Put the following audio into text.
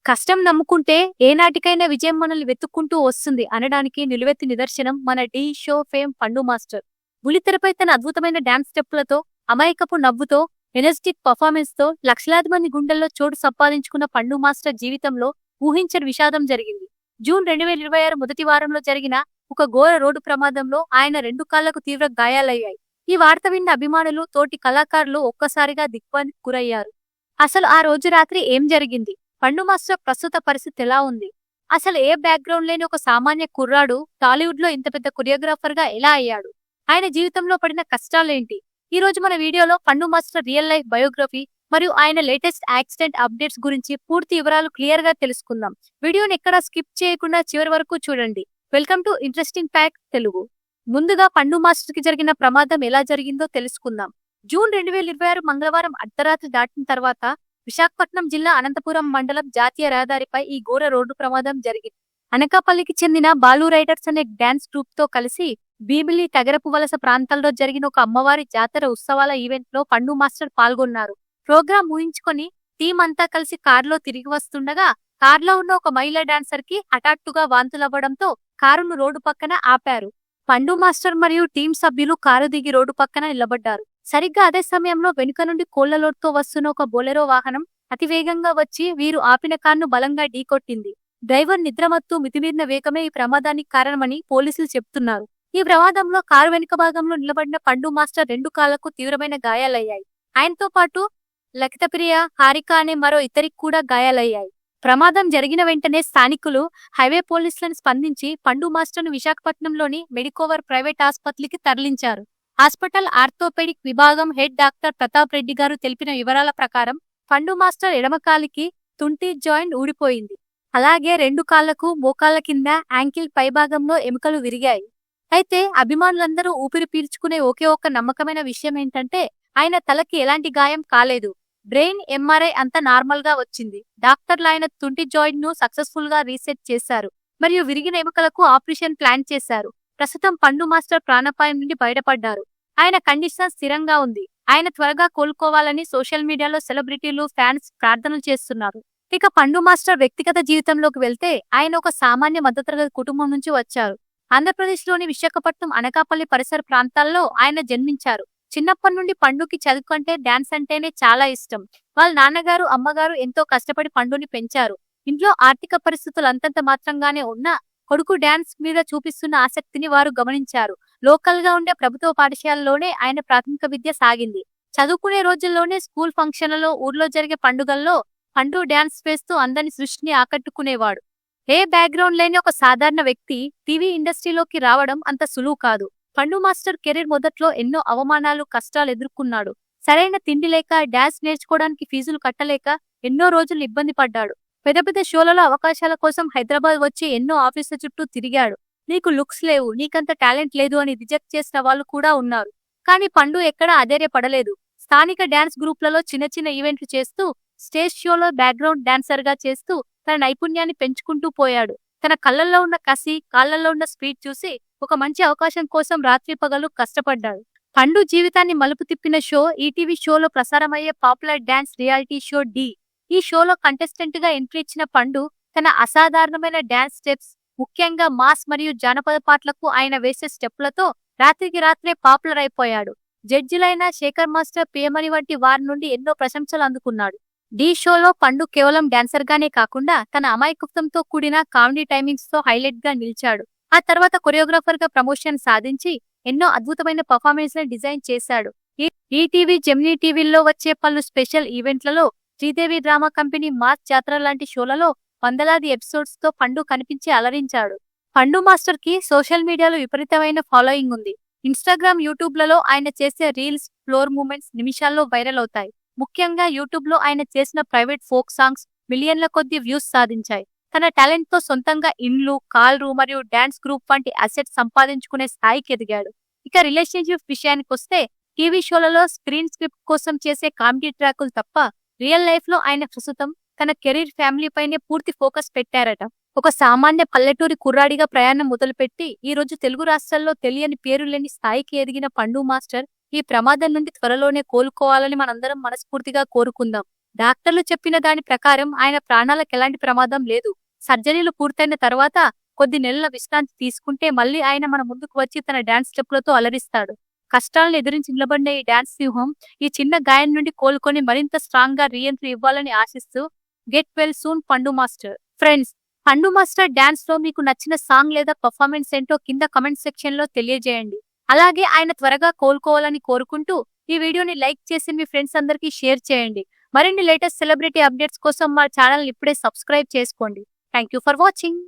కష్టం నమ్ముకుంటే ఏనాటికైనా విజయం మనల్ని వెతుక్కుంటూ వస్తుంది అనడానికి నిలువెత్తి నిదర్శనం మన ఢీ షో ఫేమ్ పండు మాస్టర్. బుల్లితెరపై తన అద్భుతమైన డాన్స్ స్టెప్పులతో, అమాయకపు నవ్వుతో, ఎనర్జిటిక్ పర్ఫార్మెన్స్ తో లక్షలాది మంది గుండెల్లో చోటు సంపాదించుకున్న పండు మాస్టర్ జీవితంలో ఊహించని విషాదం జరిగింది. జూన్ 2026 మొదటి వారంలో జరిగిన ఒక ఘోర రోడ్డు ప్రమాదంలో ఆయన 2 కాళ్లకు తీవ్ర గాయాలయ్యాయి. ఈ వార్త విన్న అభిమానులు, తోటి కళాకారులు ఒక్కసారిగా దిగ్భ్రాంతికి గురయ్యారు. అసలు ఆ రోజు రాత్రి ఏం జరిగింది? పండు మాస్టర్ ప్రస్తుత పరిస్థితి ఎలా ఉంది? అసలు ఏ బ్యాక్గ్రౌండ్ లేని ఒక సామాన్య కుర్రాడు టాలీవుడ్ లో ఇంత పెద్ద కొరియోగ్రాఫర్ గా ఎలా అయ్యాడు? ఆయన జీవితంలో పడిన కష్టాలేంటి? ఈ రోజు మన వీడియోలో పండు మాస్టర్ రియల్ లైఫ్ బయోగ్రఫీ మరియు ఆయన లేటెస్ట్ యాక్సిడెంట్ అప్డేట్స్ గురించి పూర్తి వివరాలు క్లియర్ గా తెలుసుకుందాం. వీడియోని ఎక్కడా స్కిప్ చేయకుండా చివరి వరకు చూడండి. Welcome to interesting fact Telugu. ముందుగా పండు మాస్టర్ కి జరిగిన ప్రమాదం ఎలా జరిగిందో తెలుసుకుందాం. జూన్ 2026 మంగళవారం అర్ధరాత్రి దాటిన తర్వాత విశాఖపట్నం జిల్లా అనంతపురం మండలం జాతీయ రహదారిపై ఈ ఘోర రోడ్డు ప్రమాదం జరిగింది. అనకాపల్లికి చెందిన బాలు రైడర్స్ అనే డాన్స్ గ్రూప్ తో కలిసి భీమిలి, తగరపు వలస ప్రాంతాల్లో జరిగిన ఒక అమ్మవారి జాతర ఉత్సవాల ఈవెంట్ లో పండు మాస్టర్ పాల్గొన్నారు. ప్రోగ్రాం ఊహించుకొని టీం అంతా కలిసి కారులో తిరిగి వస్తుండగా కార్లో ఉన్న ఒక మహిళా డాన్సర్ కి హఠాత్తుగా వాంతులవ్వడంతో కారును రోడ్డు పక్కన ఆపారు. పండు మాస్టర్ మరియు టీం సభ్యులు కారు దిగి రోడ్డు పక్కన నిలబడ్డారు. సరిగ్గా అదే సమయంలో వెనుక నుండి కోళ్ల లోడ్తో వస్తున్న ఒక బొలెరో వాహనం అతివేగంగా వచ్చి వీరు ఆపిన కారును బలంగా ఢీకొట్టింది. డ్రైవర్ నిద్రమత్తు మితిమీరిన వేగమే ఈ ప్రమాదానికి కారణమని పోలీసులు చెబుతున్నారు. ఈ ప్రమాదంలో కారు వెనుక భాగంలో నిలబడిన పండు మాస్టర్ 2 కాళ్లకు తీవ్రమైన గాయాలయ్యాయి. ఆయనతో పాటు లకితప్రియ, హారిక అనే మరో ఇద్దరికి కూడా గాయాలయ్యాయి. ప్రమాదం జరిగిన వెంటనే స్థానికులు, హైవే పోలీసులను స్పందించి పండు మాస్టర్ను విశాఖపట్నంలోని మెడికోవర్ ప్రైవేట్ ఆసుపత్రికి తరలించారు. హాస్పిటల్ ఆర్థోపెడిక్ విభాగం హెడ్ డాక్టర్ ప్రతాప్ రెడ్డి గారు తెలిపిన వివరాల ప్రకారం పండు మాస్టర్ ఎడమ కాలికి తుంటి జాయింట్ ఊడిపోయింది. అలాగే 2 కాళ్లకు, మోకాళ్ల కింద, యాంకిల్ పైభాగంలో ఎముకలు విరిగాయి. అయితే అభిమానులందరూ ఊపిరి పీల్చుకునే ఒకే ఒక్క నమ్మకమైన విషయం ఏంటంటే ఆయన తలకి ఎలాంటి గాయం కాలేదు. బ్రెయిన్ ఎంఆర్ఐ అంతా నార్మల్ గా వచ్చింది. డాక్టర్లు ఆయన తుంటి జాయింట్ ను సక్సెస్ఫుల్ గా రీసెట్ చేశారు మరియు విరిగిన ఎముకలకు ఆపరేషన్ ప్లాన్ చేశారు. ప్రస్తుతం పండు మాస్టర్ ప్రాణాపాయం నుండి బయటపడ్డారు. ఆయన కండిషన్ స్థిరంగా ఉంది. ఆయన త్వరగా కోలుకోవాలని సోషల్ మీడియాలో సెలబ్రిటీలు, ఫ్యాన్స్ ప్రార్థనలు చేస్తున్నారు. ఇక పండు మాస్టర్ వ్యక్తిగత జీవితంలోకి వెళ్తే ఆయన ఒక సామాన్య మధ్యతరగతి కుటుంబం నుంచి వచ్చారు. ఆంధ్రప్రదేశ్లోని విశాఖపట్నం, అనకాపల్లి పరిసర ప్రాంతాల్లో ఆయన జన్మించారు. చిన్నప్పటి నుండి పండుకి చదువు కంటే డాన్స్ అంటేనే చాలా ఇష్టం. వాళ్ళ నాన్నగారు, అమ్మగారు ఎంతో కష్టపడి పండుని పెంచారు. ఇంట్లో ఆర్థిక పరిస్థితులు అంతంత మాత్రంగానే ఉన్నా కొడుకు డాన్స్ మీద చూపిస్తున్న ఆసక్తిని వారు గమనించారు. లోకల్ గా ఉండే ప్రభుత్వ పాఠశాలలోనే ఆయన ప్రాథమిక విద్య సాగింది. చదువుకునే రోజుల్లోనే స్కూల్ ఫంక్షన్లలో, ఊర్లో జరిగే పండుగల్లో పండు డాన్స్ వేస్తూ అందరి దృష్టిని ఆకట్టుకునేవాడు. ఏ బ్యాక్గ్రౌండ్ లేని ఒక సాధారణ వ్యక్తి టీవీ ఇండస్ట్రీలోకి రావడం అంత సులువు కాదు. పండు మాస్టర్ కెరీర్ మొదట్లో ఎన్నో అవమానాలు, కష్టాలు ఎదుర్కొన్నాడు. సరైన తిండి లేక, డాన్స్ నేర్చుకోవడానికి ఫీజులు కట్టలేక ఎన్నో రోజులు ఇబ్బంది పడ్డాడు. పెద్ద పెద్ద షోలలో అవకాశాల కోసం హైదరాబాద్ వచ్చి ఎన్నో ఆఫీసుల చుట్టూ తిరిగాడు. నీకు లుక్స్ లేవు, నీకంత టాలెంట్ లేదు అని రిజెక్ట్ చేసిన వాళ్ళు కూడా ఉన్నారు. కానీ పండు ఎక్కడా అధైర్యపడలేదు. స్థానిక డాన్స్ గ్రూప్లలో చిన్న చిన్న ఈవెంట్లు చేస్తూ, స్టేజ్ షోలో బ్యాక్గ్రౌండ్ డాన్సర్ గా చేస్తూ తన నైపుణ్యాన్ని పెంచుకుంటూ పోయాడు. తన కళ్ళల్లో ఉన్న కసి, కాళ్లలో ఉన్న స్పీడ్ చూసి ఒక మంచి అవకాశం కోసం రాత్రి పగలు కష్టపడ్డాడు. పండు జీవితాన్ని మలుపు తిప్పిన షో ఈటీవీ షోలో ప్రసారమయ్యే పాపులర్ డాన్స్ రియాలిటీ షో ఢీ. ఈ షోలో కంటెస్టెంట్ గా ఎంట్రీ ఇచ్చిన పండు తన అసాధారణమైన డాన్స్ స్టెప్స్, ముఖ్యంగా మాస్ మరియు జానపద పాటలకు ఆయన వేసే స్టెప్లతో రాత్రికి రాత్రే పాపులర్ అయిపోయాడు. జడ్జిలైన శేఖర్ మాస్టర్, ప్రియమణి వంటి వారి నుండి ఎన్నో ప్రశంసలు అందుకున్నాడు. ఢీ షోలో పండు కేవలం డాన్సర్ గానే కాకుండా తన అమాయకత్వంతో కూడిన కామెడీ టైమింగ్స్ తో హైలైట్ గా నిలిచాడు. ఆ తర్వాత కొరియోగ్రాఫర్ గా ప్రమోషన్ సాధించి ఎన్నో అద్భుతమైన పర్ఫార్మెన్స్ లను డిజైన్ చేశాడు. ఈటీవీ, జెమినీ టీవీల్లో వచ్చే పలు స్పెషల్ ఈవెంట్లలో, Sridevi drama company, mass Jathara లాంటి షోలలో వందలాది ఎపిసోడ్స్ తో పండు కనిపించి అలరించాడు. పండు మాస్టర్ కి సోషల్ మీడియాలో విపరీతమైన ఫాలోయింగ్ ఉంది. ఇన్స్టాగ్రామ్, యూట్యూబ్లలో ఆయన చేసే రీల్స్, ఫ్లోర్ మూమెంట్స్ నిమిషాల్లో వైరల్ అవుతాయి. ముఖ్యంగా యూట్యూబ్ లో ఆయన చేసిన ప్రైవేట్ ఫోక్ సాంగ్స్ మిలియన్ల కొద్ది వ్యూస్ సాధించాయి. తన టాలెంట్ తో సొంతంగా ఇండ్లు, కార్లు మరియు డాన్స్ గ్రూప్ వంటి అసెట్స్ సంపాదించుకునే స్థాయికి ఎదిగాడు. ఇక రిలేషన్షిప్ విషయానికి వస్తే టీవీ షోలలో స్క్రీన్ స్క్రిప్ట్ కోసం చేసే కామెడీ ట్రాకులు తప్ప రియల్ లైఫ్ లో ఆయన ప్రస్తుతం తన కెరీర్, ఫ్యామిలీ పైనే పూర్తి ఫోకస్ పెట్టారట. ఒక సామాన్య పల్లెటూరి కుర్రాడిగా ప్రయాణం మొదలుపెట్టి ఈ రోజు తెలుగు రాష్ట్రాల్లో తెలియని పేరు లేని స్థాయికి ఎదిగిన పండు మాస్టర్ ఈ ప్రమాదం నుండి త్వరలోనే కోలుకోవాలని మనందరం మనస్ఫూర్తిగా కోరుకుందాం. డాక్టర్లు చెప్పిన దాని ప్రకారం ఆయన ప్రాణాలకు ఎలాంటి ప్రమాదం లేదు. సర్జరీలు పూర్తయిన తర్వాత కొద్ది నెలల విశ్రాంతి తీసుకుంటే మళ్ళీ ఆయన మన ముందుకు వచ్చి తన డాన్స్ స్టెప్పులతో అలరిస్తాడు. కష్టాలను ఎదిరించి నిలబడిన ఈ డాన్స్ సింహం ఈ చిన్న గాయం నుండి కోలుకొని మరింత స్ట్రాంగ్ గా రీఎంట్రీ ఇవ్వాలని ఆశిస్తూ గెట్ వెల్ సూన్ పండు మాస్టర్. ఫ్రెండ్స్, పండు మాస్టర్ డాన్స్ లో మీకు నచ్చిన సాంగ్ లేదా పర్ఫార్మెన్స్ ఏంటో కింద కమెంట్ సెక్షన్ లో తెలియజేయండి. అలాగే ఆయన త్వరగా కోలుకోవాలని కోరుకుంటూ ఈ వీడియోని లైక్ చేసి మీ ఫ్రెండ్స్ అందరికీ షేర్ చేయండి. మరిన్ని లేటెస్ట్ సెలబ్రిటీ అప్డేట్స్ కోసం మా ఛానల్ ఇప్పుడే సబ్స్క్రైబ్ చేసుకోండి. Thank you for watching.